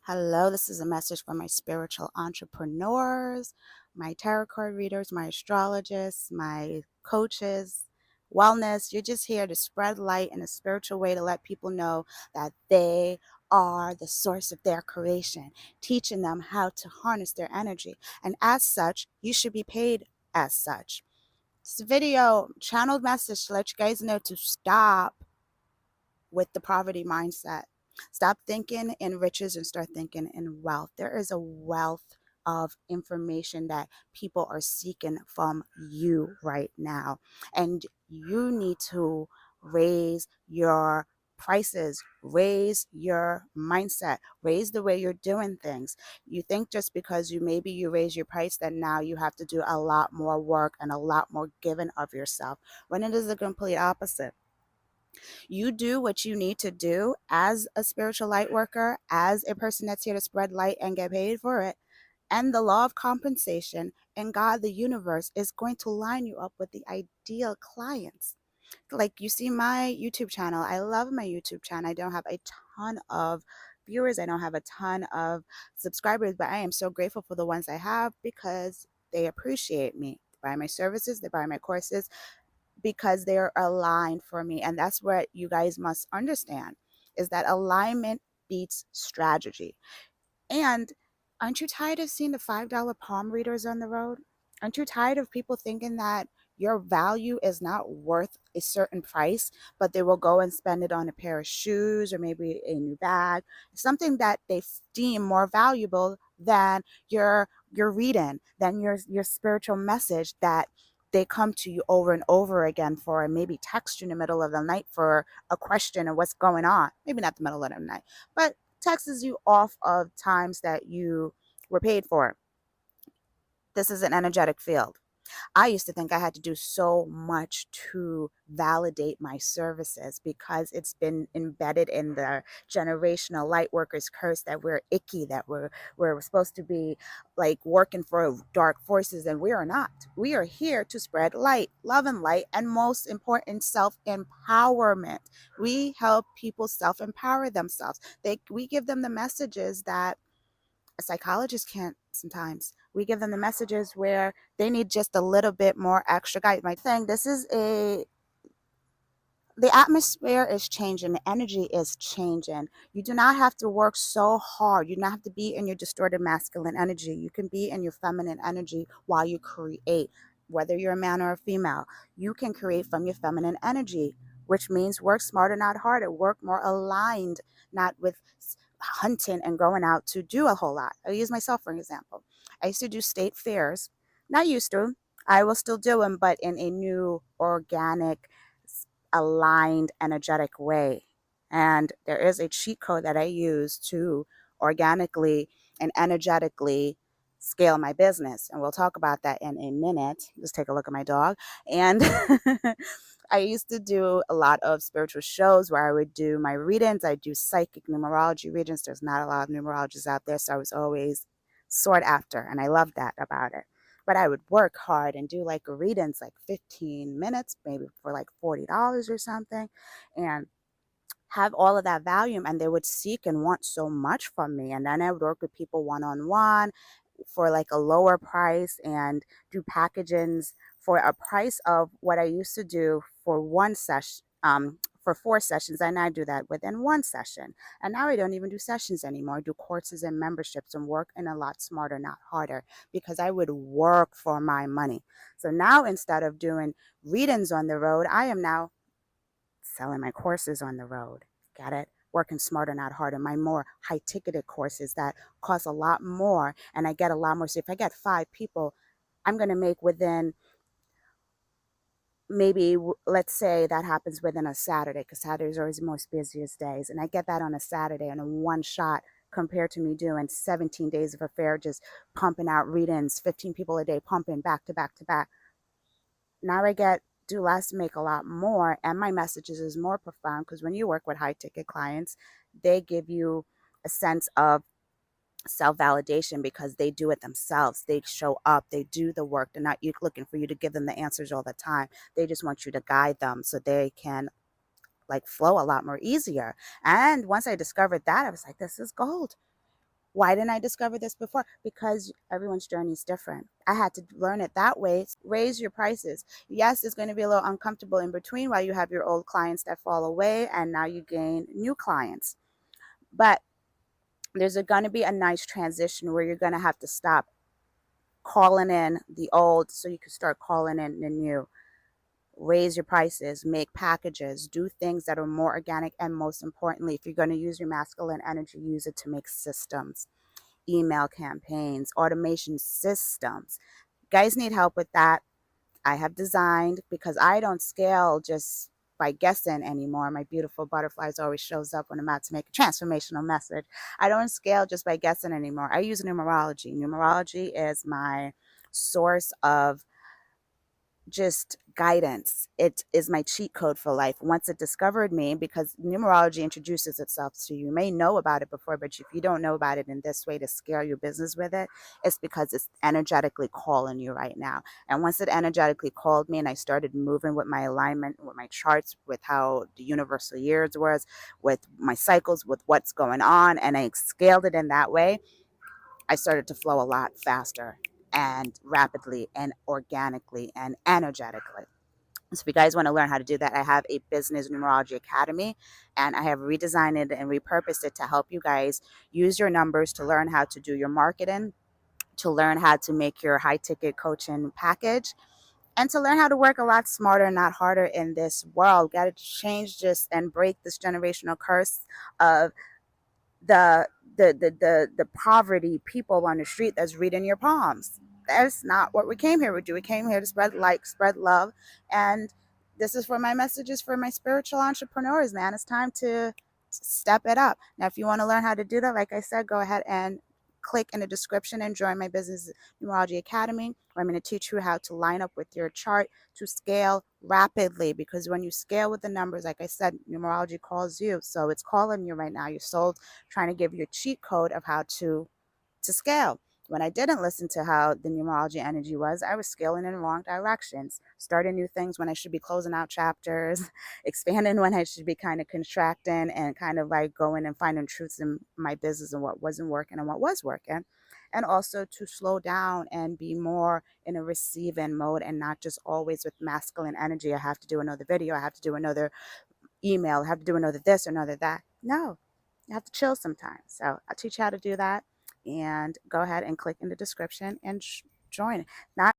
Hello, this is a message for my spiritual entrepreneurs, my tarot card readers, my astrologists, my coaches, wellness. You're just here to spread light in a spiritual way to let people know that they are the source of their creation, teaching them how to harness their energy. And as such, you should be paid as such. This video, channeled message to let you guys know to stop with the poverty mindset. Stop thinking in riches and start thinking in wealth. There is a wealth of information that people are seeking from you right now. And you need to raise your prices, raise your mindset, raise the way you're doing things. You think just because you raise your price that now you have to do a lot more work and a lot more giving of yourself, when it is the complete opposite. You do what you need to do as a spiritual light worker, as a person that's here to spread light and get paid for it. And the law of compensation and God, the universe, is going to line you up with the ideal clients. Like you see my YouTube channel. I love my YouTube channel. I don't have a ton of viewers. I don't have a ton of subscribers, but I am so grateful for the ones I have because they appreciate me. They buy my services, they buy my courses, because they're aligned for me. And that's what you guys must understand, is that alignment beats strategy. And aren't you tired of seeing the $5 palm readers on the road? Aren't you tired of people thinking that your value is not worth a certain price, but they will go and spend it on a pair of shoes or maybe a new bag, something that they deem more valuable than your reading, than your spiritual message that they come to you over and over again for, and maybe text you in the middle of the night for a question of what's going on. Maybe not the middle of the night, but texts you off of times that you were paid for. This is an energetic field. I used to think I had to do so much to validate my services because it's been embedded in the generational light workers curse that we're icky, that we're supposed to be like working for dark forces, and we are not. We are here to spread light, love and light, and most important, self-empowerment. We help people self-empower themselves. We give them the messages that a psychologist can't sometimes. We give them the messages where they need just a little bit more extra guide. My thing, the atmosphere is changing, the energy is changing. You do not have to work so hard. You do not have to be in your distorted masculine energy. You can be in your feminine energy while you create. Whether you're a man or a female, you can create from your feminine energy, which means work smarter, not harder. Work more aligned, not with hunting and going out to do a whole lot. I'll use myself for an example. I used to do state fairs. Not used to. I will still do them, but in a new, organic, aligned, energetic way. And there is a cheat code that I use to organically and energetically scale my business. And we'll talk about that in a minute. Just take a look at my dog. And I used to do a lot of spiritual shows where I would do my readings. I do psychic numerology readings. There's not a lot of numerologists out there, so I was always sought after, and I loved that about it. But I would work hard and do like readings, like 15 minutes, maybe for like $40 or something, and have all of that volume, and they would seek and want so much from me. And then I would work with people one-on-one for like a lower price and do packagings for a price of what I used to do for one session, for 4 sessions. And I do that within one session. And now I don't even do sessions anymore. I do courses and memberships and work in a lot smarter, not harder, because I would work for my money. So now instead of doing readings on the road, I am now selling my courses on the road. Got it? Working smarter, not harder. My more high ticketed courses that cost a lot more, and I get a lot more. So if I get 5 people, I'm going to make within maybe, let's say that happens within a Saturday, because Saturday is always the most busiest days. And I get that on a Saturday and in one shot, compared to me doing 17 days of a fair, just pumping out readings, 15 people a day, pumping back to back to back. Now I get do less, make a lot more, and my messages is more profound, because when you work with high ticket clients, they give you a sense of self-validation because they do it themselves. They show up, they do the work. They're not looking for you to give them the answers all the time. They just want you to guide them so they can like flow a lot more easier. And once I discovered that, I was like, this is gold. Why didn't I discover this before? Because everyone's journey is different. I had to learn it that way. Raise your prices. Yes, it's going to be a little uncomfortable in between while you have your old clients that fall away and now you gain new clients. But there's going to be a nice transition where you're going to have to stop calling in the old so you can start calling in the new. Raise your prices, make packages, do things that are more organic, and most importantly, if you're going to use your masculine energy, use it to make systems, email campaigns, automation systems. Guys need help with that. I have designed, because I don't scale just by guessing anymore. My beautiful butterflies always shows up when I'm out to make a transformational message. I don't scale just by guessing anymore. I use numerology. Numerology is my source of just guidance. It is my cheat code for life. Once it discovered me, because numerology introduces itself to you. You may know about it before, but if you don't know about it in this way to scale your business with it, it's because it's energetically calling you right now. And once it energetically called me and I started moving with my alignment, with my charts, with how the universal years was, with my cycles, with what's going on, and I scaled it in that way, I started to flow a lot faster and rapidly and organically and energetically. So if you guys want to learn how to do that, I have a business numerology academy, and I have redesigned it and repurposed it to help you guys use your numbers to learn how to do your marketing, to learn how to make your high ticket coaching package, and to learn how to work a lot smarter and not harder in this world. Got to change this and break this generational curse of the the poverty people on the street that's reading your palms. That's not what we came here to do. We came here to spread light, spread love, and this is for my messages for my spiritual entrepreneurs, man. It's time to step it up. Now, if you want to learn how to do that, like I said, go ahead and click in the description and join my business numerology academy, where I'm going to teach you how to line up with your chart to scale rapidly. Because when you scale with the numbers, like I said, numerology calls you, so it's calling you right now. Your soul's trying to give you a cheat code of how to scale. When I didn't listen to how the numerology energy was, I was scaling in wrong directions, starting new things when I should be closing out chapters, expanding when I should be kind of contracting, and kind of like going and finding truths in my business and what wasn't working and what was working. And also to slow down and be more in a receiving mode and not just always with masculine energy. I have to do another video. I have to do another email. I have to do another this or another that. No, you have to chill sometimes. So I'll teach you how to do that, and go ahead and click in the description and join. Not